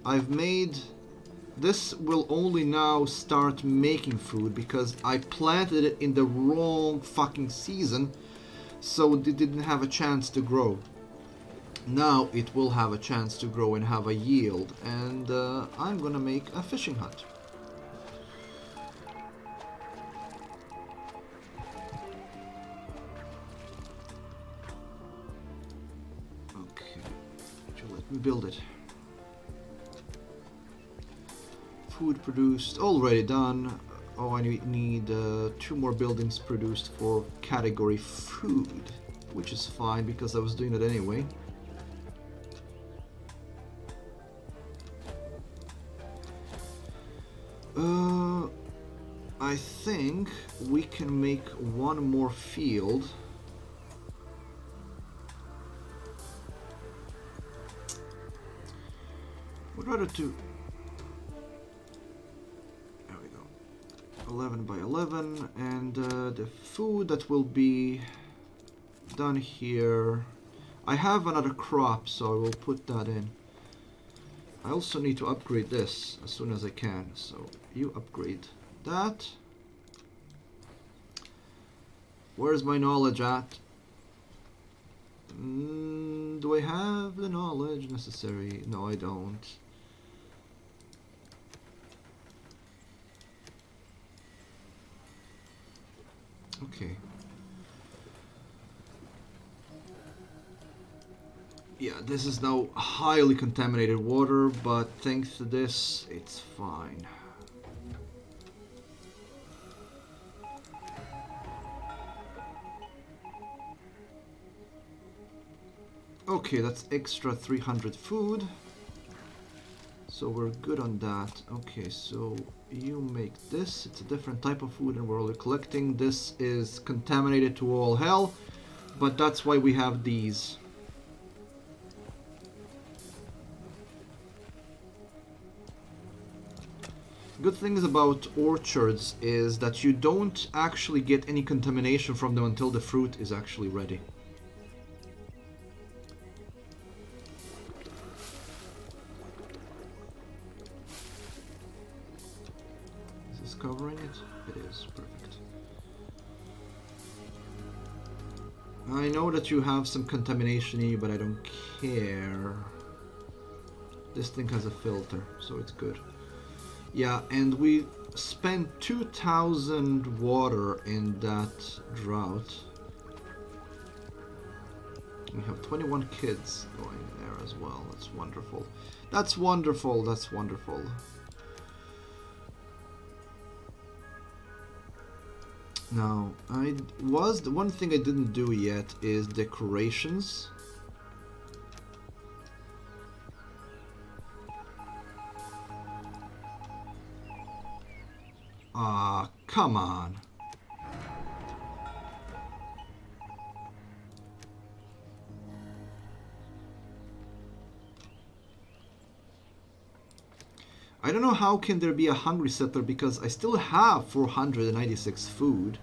I've made... This will only now start making food because I planted it in the wrong fucking season, so it didn't have a chance to grow. Now it will have a chance to grow and have a yield, and I'm gonna make a fishing hut. Okay, so let me build it. Food produced, already done. Oh, I need 2 more buildings produced for category food, which is fine because I was doing it anyway. I think we can make 1 more field. Would rather do... 11 by 11, and the food that will be done here, I have another crop, so I will put that in. I also need to upgrade this as soon as I can, so you upgrade that. Where's my knowledge at? Do I have the knowledge necessary? No, I don't. Okay. Yeah, this is now highly contaminated water, but thanks to this, it's fine. Okay, that's extra 300 food. So we're good on that. Okay, so you make this. It's a different type of food and we're only collecting. This is contaminated to all hell, but that's why we have these. Good things about orchards is that you don't actually get any contamination from them until the fruit is actually ready. Covering it? It is. Perfect. I know that you have some contamination in you, but I don't care. This thing has a filter, so it's good. Yeah, and we spent 2,000 water in that drought. We have 21 kids going there as well. That's wonderful. That's wonderful. That's wonderful. Now, the one thing I didn't do yet is decorations. Ah, come on. I don't know how can there be a hungry settler because I still have 496 food.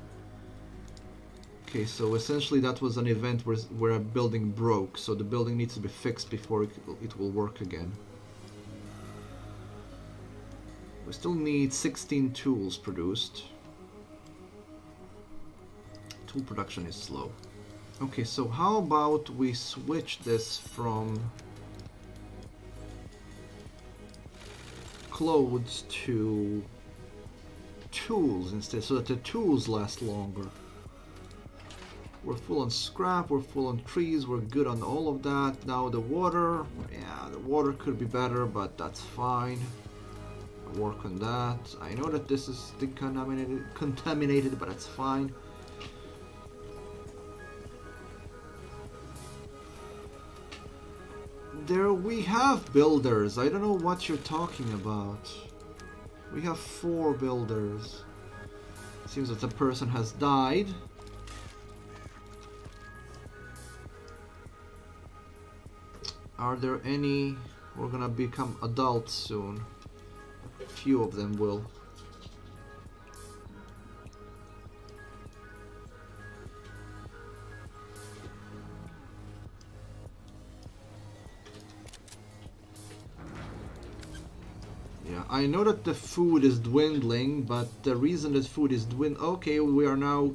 Okay, so essentially that was an event where a building broke, so the building needs to be fixed before it will work again. We still need 16 tools produced. Tool production is slow. Okay, so how about we switch this from clothes to tools instead, so that the tools last longer. We're full on scrap, we're full on trees, we're good on all of that. Now the water, yeah, the water could be better, but that's fine. I'll work on that. I know that this is contaminated, but it's fine. There we have builders. I don't know what you're talking about. We have 4 builders. Seems that the person has died. Are there any? We're gonna become adults soon. A few of them will. Yeah, I know that the food is dwindling, but the reason that food is dwindling... Okay, we are now...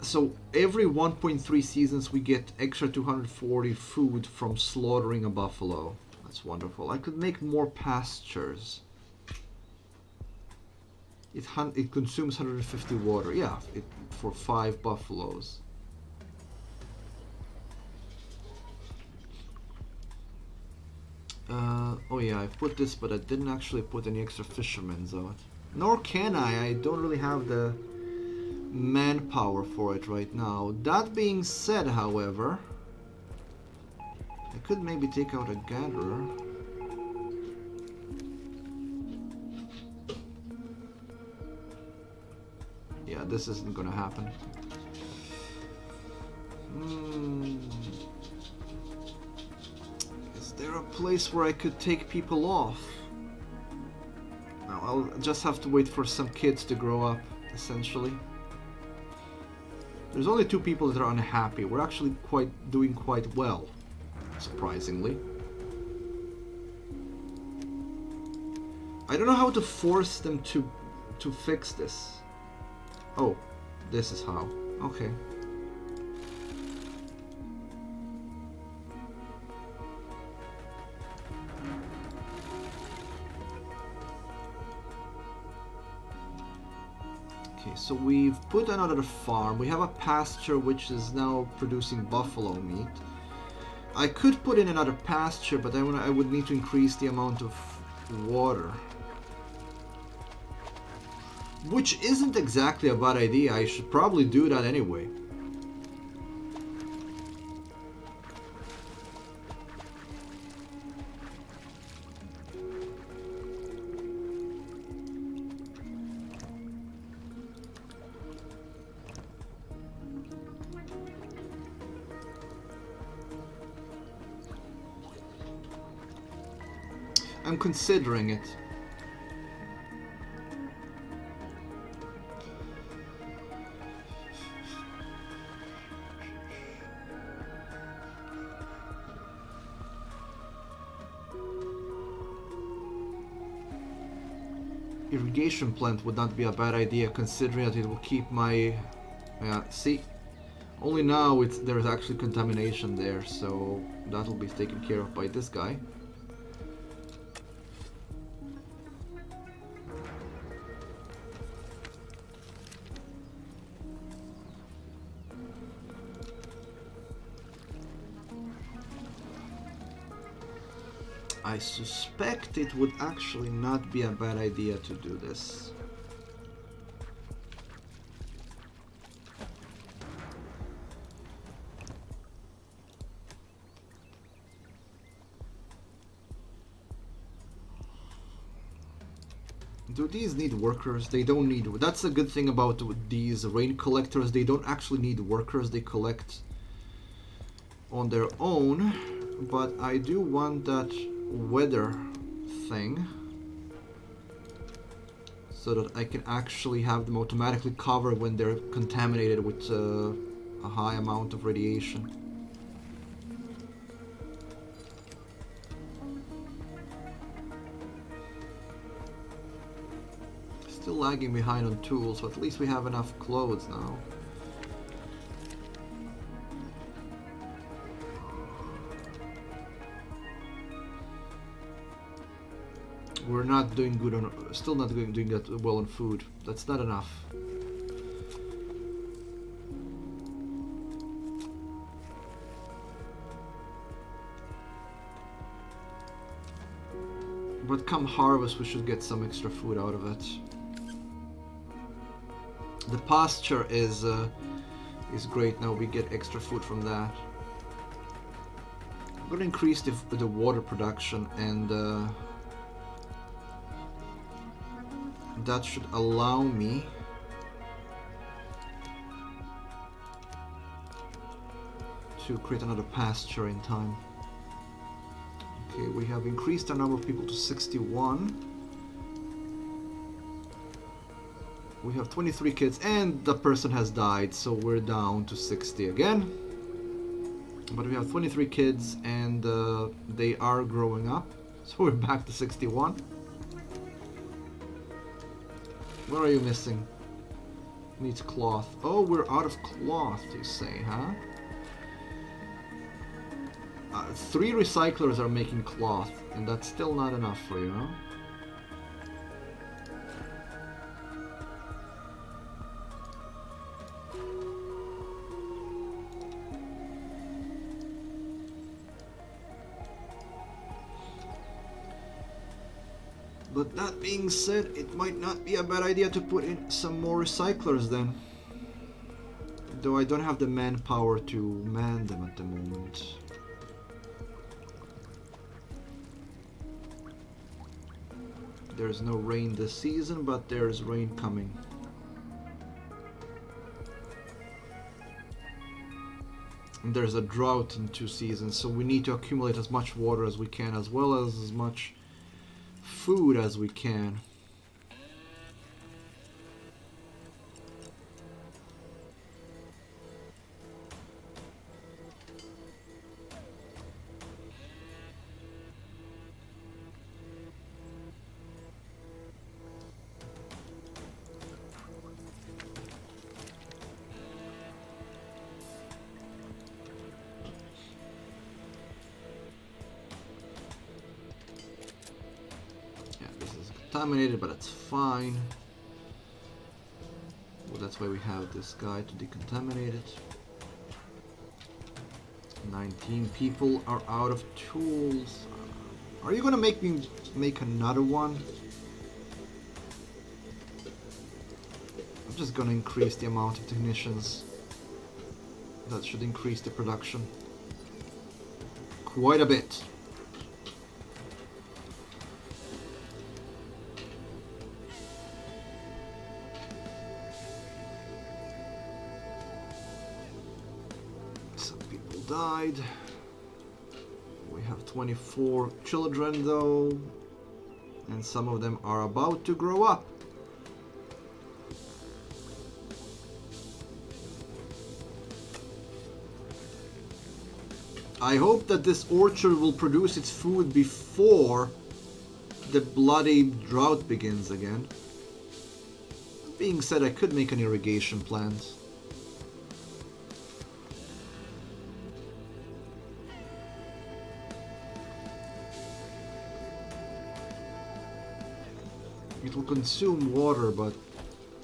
So every 1.3 seasons we get extra 240 food from slaughtering a buffalo. That's wonderful. I could make more pastures. It consumes 150 water. Yeah, for 5 buffaloes. Oh yeah, I put this, but I didn't actually put any extra fishermen on it. Nor can I. I don't really have the manpower for it right now. That being said, however, I could maybe take out a gatherer. Yeah, this isn't gonna happen. Is there a place where I could take people off? No, I'll just have to wait for some kids to grow up, essentially. There's only 2 people that are unhappy. We're actually doing quite well, surprisingly. I don't know how to force them to fix this. Oh, this is how. Okay. Okay, so we've put another farm. We have a pasture which is now producing buffalo meat. I could put in another pasture, but I would need to increase the amount of water. Which isn't exactly a bad idea. I should probably do that anyway. I'm considering it. Irrigation plant would not be a bad idea, considering that it will keep my... see? Only now there's actually contamination there, so that'll be taken care of by this guy. I suspect it would actually not be a bad idea to do this. Do these need workers? They don't need... That's a good thing about these rain collectors. They don't actually need workers. They collect on their own. But I do want that weather thing so that I can actually have them automatically cover when they're contaminated with a high amount of radiation. Still lagging behind on tools, but at least we have enough clothes now. We're not doing good on... Still not doing that well on food. That's not enough. But come harvest, we should get some extra food out of it. The pasture is great now. We get extra food from that. I'm gonna increase the water production, and that should allow me to create another pasture in time. Okay, we have increased our number of people to 61. We have 23 kids, and the person has died, so we're down to 60 again. But we have 23 kids, and they are growing up, So we're back to 61. What are you missing? Needs cloth. Oh, we're out of cloth, you say, huh? 3 recyclers are making cloth, and that's still not enough for you, huh? But that being said, it might not be a bad idea to put in some more recyclers then. Though I don't have the manpower to man them at the moment. There's no rain this season, but there's rain coming. And there's a drought in 2 seasons, so we need to accumulate as much water as we can, as well as much food as we can. Contaminated, but it's fine. Well, that's why we have this guy to decontaminate it. 19 people are out of tools. Are you gonna make me make another one? I'm just gonna increase the amount of technicians. That should increase the production quite a bit. Died. We have 24 children though, and some of them are about to grow up. I hope that this orchard will produce its food before the bloody drought begins again. Being said, I could make an irrigation plant. It will consume water, but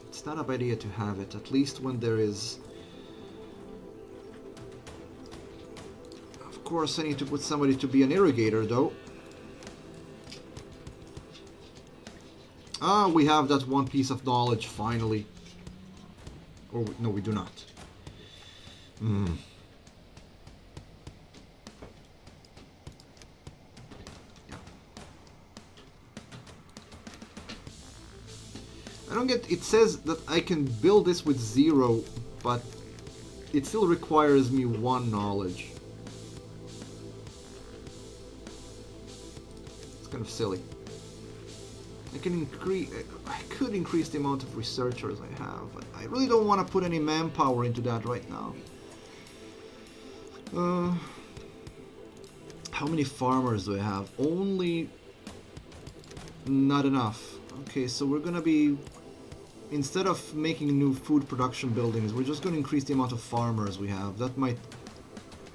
it's not a bad idea to have it, at least when there is... Of course, I need to put somebody to be an irrigator, though. Ah, we have that one piece of knowledge, finally. Or, no, we do not. I don't get... It says that I can build this with 0, but it still requires me 1 knowledge. It's kind of silly. I could increase the amount of researchers I have, but I really don't want to put any manpower into that right now. How many farmers do I have? Only... not enough. Okay, so we're gonna be... Instead of making new food production buildings, we're just gonna increase the amount of farmers we have. That might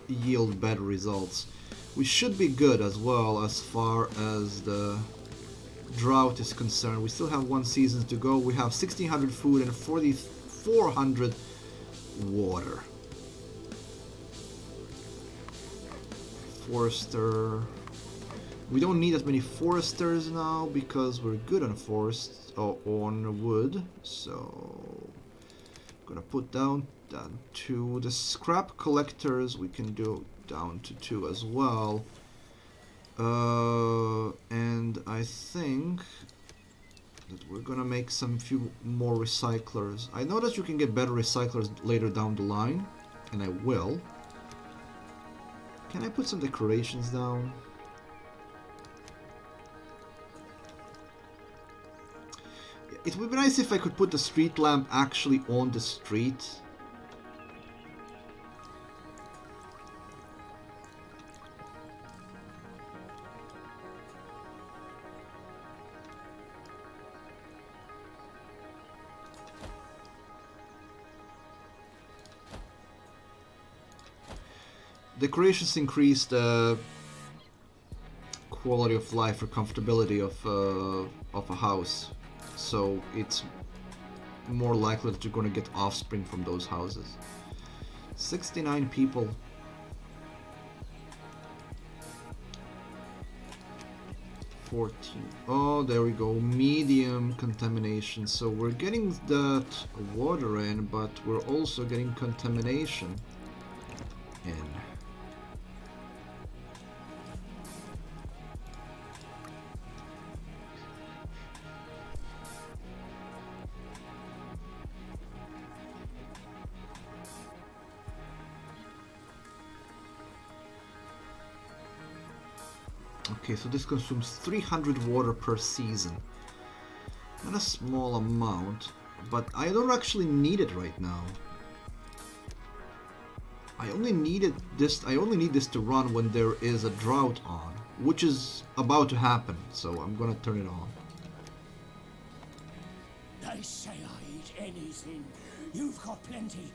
yield better results. We should be good as well as far as the drought is concerned. We still have 1 season to go. We have 1,600 food and 4,400 water. Forester... We don't need as many foresters now because we're good on forests, on wood. So I'm gonna put down 2. The scrap collectors we can do down to 2 as well. And I think that we're gonna make some few more recyclers. I know that you can get better recyclers later down the line, and I will. Can I put some decorations down? It would be nice if I could put the street lamp actually on the street. Decorations increase the quality of life or comfortability of a house, so it's more likely that you're going to get offspring from those houses. 69 people. Oh, there we go. Medium contamination. So we're getting that water in, but we're also getting contamination in. Okay, so this consumes 300 water per season. Not a small amount, but I don't actually need it right now. I only need this to run when there is a drought on, which is about to happen, so I'm gonna turn it on. They say I eat anything. You've got plenty.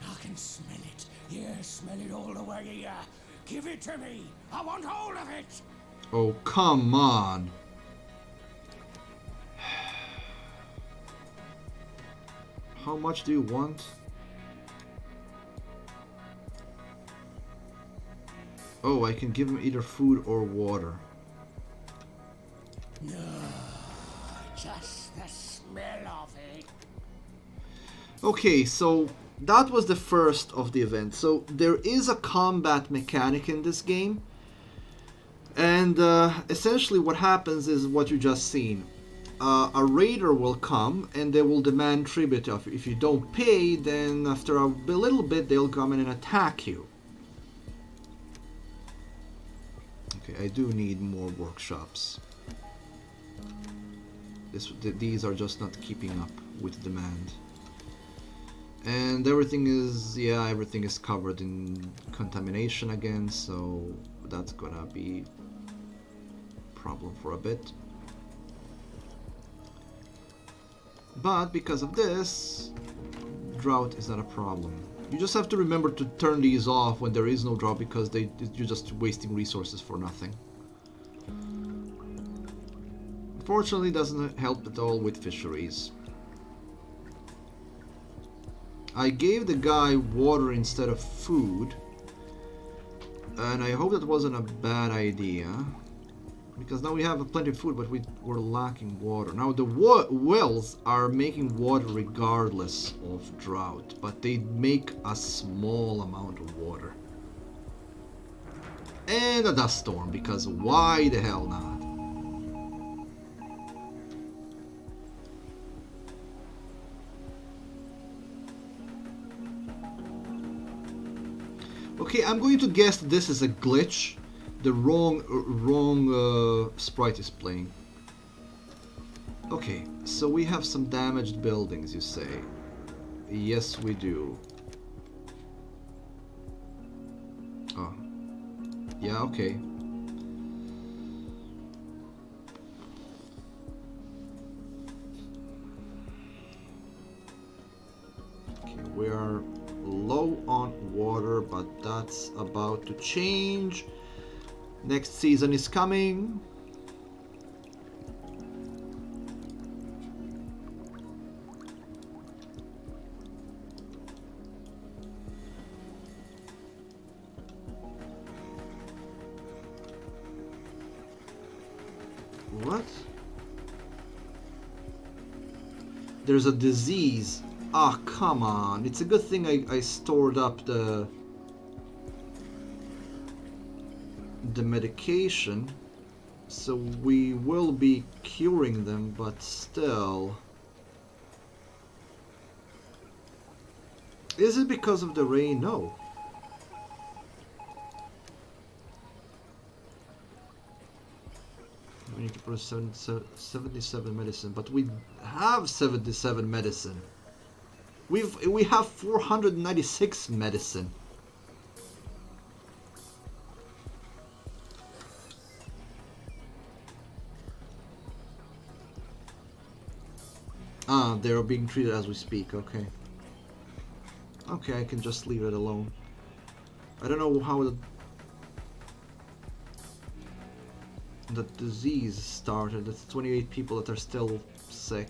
I can smell it. Yeah, smell it all the way here. Give it to me! I want all of it! Oh, come on! How much do you want? Oh, I can give him either food or water. No, just the smell of it. Okay, so that was the first of the event. So there is a combat mechanic in this game, and essentially what happens is what you just seen. A raider will come and they will demand tribute of you. If you don't pay, then after a little bit they'll come in and attack you. Okay, I do need more workshops. These are just not keeping up with demand. And everything is covered in contamination again, so that's gonna be a problem for a bit. But because of this, drought is not a problem. You just have to remember to turn these off when there is no drought, because you're just wasting resources for nothing. Unfortunately, it doesn't help at all with fisheries. I gave the guy water instead of food, and I hope that wasn't a bad idea, because now we have plenty of food, but we're lacking water. Now the wells are making water regardless of drought, but they make a small amount of water. And a dust storm, because why the hell not? Okay, I'm going to guess this is a glitch. The wrong sprite is playing. Okay, so we have some damaged buildings, you say. Yes, we do. Oh. Yeah, okay. Okay, we are low on water, but that's about to change. Next season is coming. What? There's a disease. Ah, come on. It's a good thing I stored up the medication, so we will be curing them, but still. Is it because of the rain? No. We need to put 77 medicine, but we have 77 medicine. We have 496 medicine. Ah, they're being treated as we speak, okay. Okay, I can just leave it alone. I don't know how the disease started. It's 28 people that are still sick.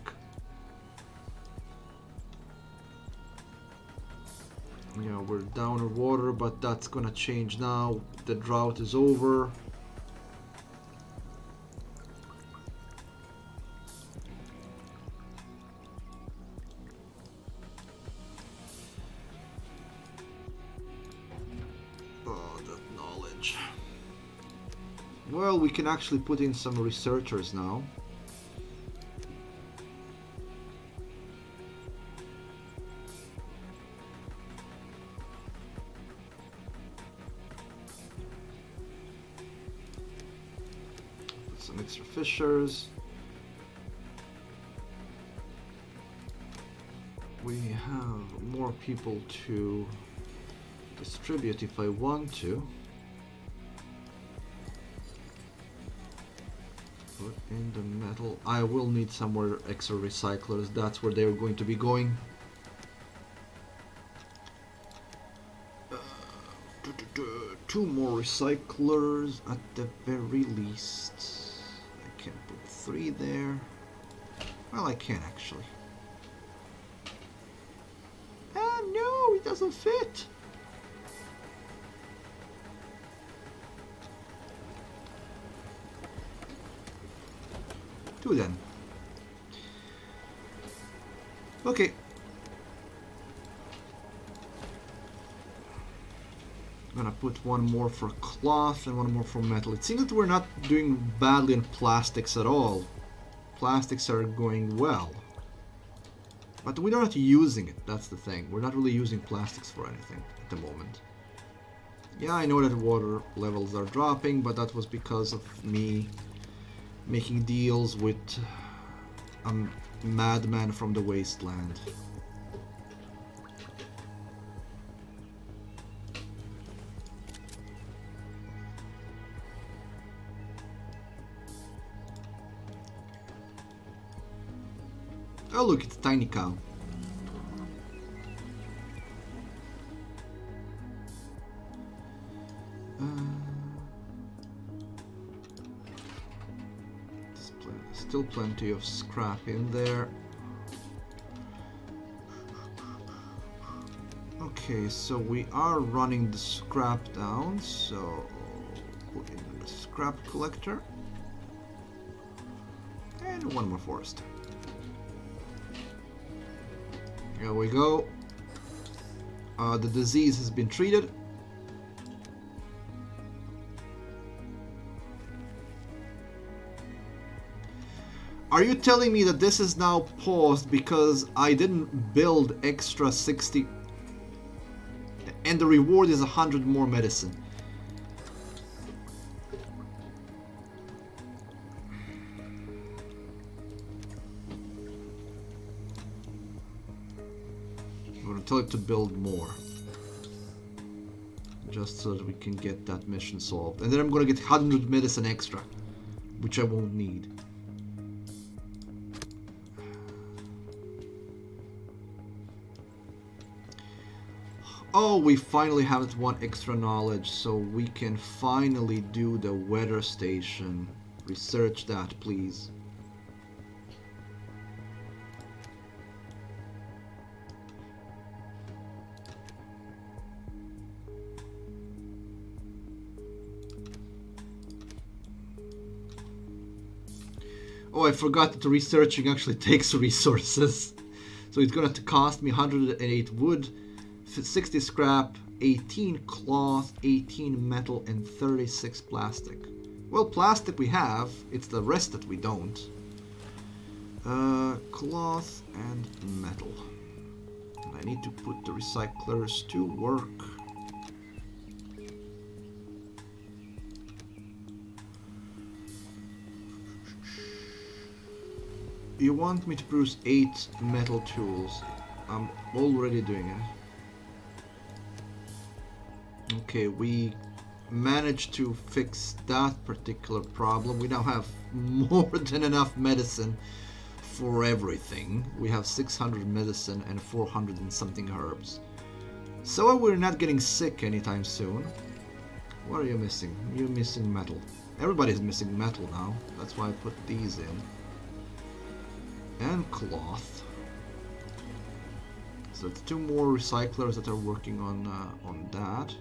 Yeah, we're down in water, but that's gonna change now. The drought is over. Oh, that knowledge. Well, we can actually put in some researchers now. Some extra fishers. We have more people to distribute if I want to. Put in the metal. I will need some more extra recyclers. That's where they're going to be going. Two more recyclers at the very least. I can put 3 there. Well, I can actually. Ah, no, it doesn't fit. Two then. Okay. I'm gonna put one more for cloth and one more for metal. It seems that we're not doing badly in plastics at all. Plastics are going well. But we're not using it, that's the thing. We're not really using plastics for anything at the moment. Yeah, I know that water levels are dropping, but that was because of me making deals with a madman from the wasteland. Oh look, it's a tiny cow. Still plenty of scrap in there. Okay, so we are running the scrap down, so put in the scrap collector. And one more forest. Here we go. The disease has been treated. Are you telling me that this is now paused because I didn't build extra 60 and the reward is 100 more medicine? I'm gonna tell it to build more. Just so that we can get that mission solved. And then I'm gonna get 100 medicine extra, which I won't need. Oh, we finally have one extra knowledge, so we can finally do the weather station. Research that, please. Oh, I forgot that the researching actually takes resources. So it's gonna cost me 108 wood, 60 scrap, 18 cloth, 18 metal, and 36 plastic. Well, plastic we have, it's the rest that we don't. Cloth and metal. And I need to put the recyclers to work. You want me to produce 8 metal tools. I'm already doing it. Okay, we managed to fix that particular problem. We now have more than enough medicine for everything. We have 600 medicine and 400 and something herbs. So we're not getting sick anytime soon. What are you missing? You're missing metal. Everybody's missing metal now. That's why I put these in. And cloth. So it's 2 more recyclers that are working on that.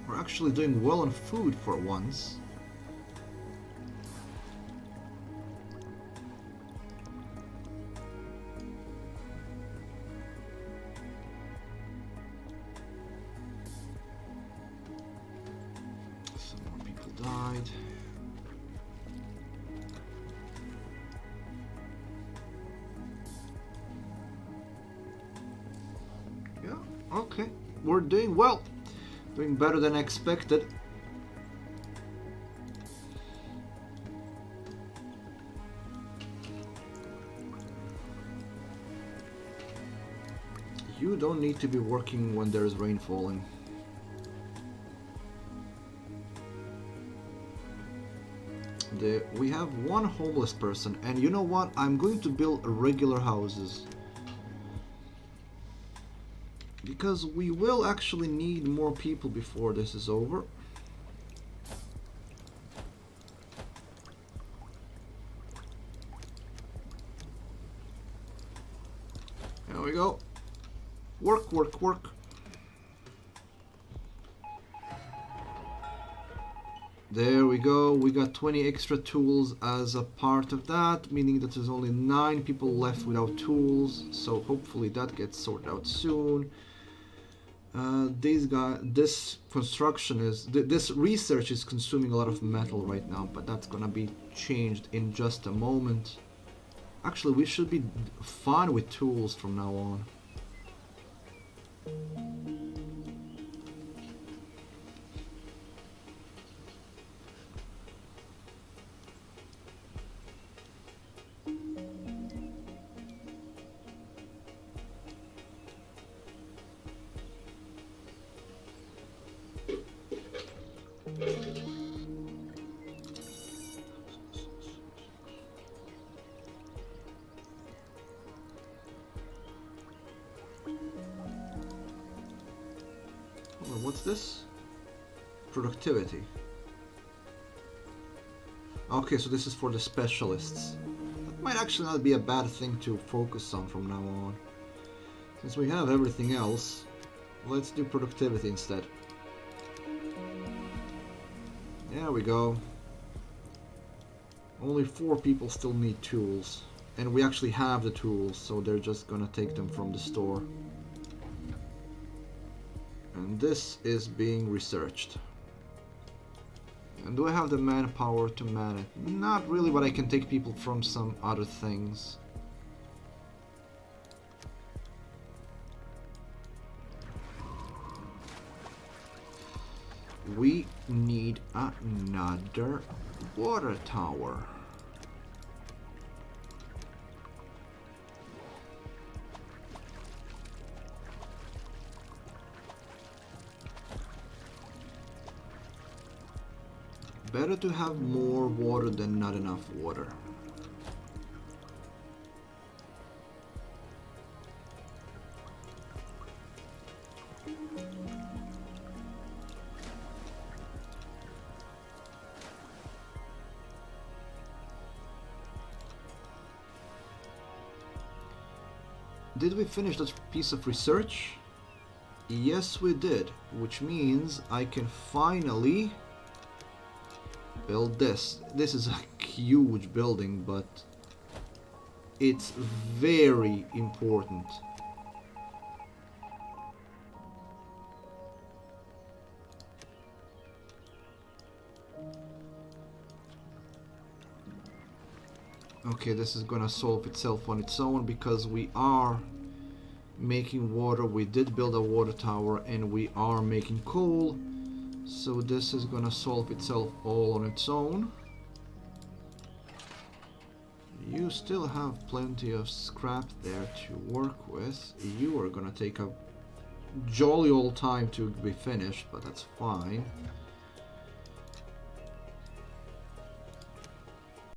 We're actually doing well on food for once. Some more people died. Yeah, okay. We're doing well. Doing better than expected. You don't need to be working when there is rain falling. We have 1 homeless person, and you know what? I'm going to build regular houses. Because we will actually need more people before this is over. There we go. Work, work, work. There we go. We got 20 extra tools as a part of that, meaning that there's only 9 people left without tools. So hopefully that gets sorted out soon. This construction this research is consuming a lot of metal right now, but that's gonna be changed in just a moment. Actually, we should be fine with tools from now on. What's this? Productivity. Okay, so this is for the specialists. That might actually not be a bad thing to focus on from now on. Since we have everything else, let's do productivity instead. There we go. Only 4 people still need tools. And we actually have the tools, so they're just gonna take them from the store. And this is being researched. And do I have the manpower to man it? Not really, but I can take people from some other things. We need another water tower. Better to have more water than not enough water. Did we finish that piece of research? Yes, we did, which means I can finally build this. This is a huge building, but it's very important. Okay, this is gonna solve itself on its own because we are making water. We did build a water tower and we are making coal. So this is gonna solve itself all on its own. You still have plenty of scrap there to work with. You are gonna take a jolly old time to be finished, but that's fine.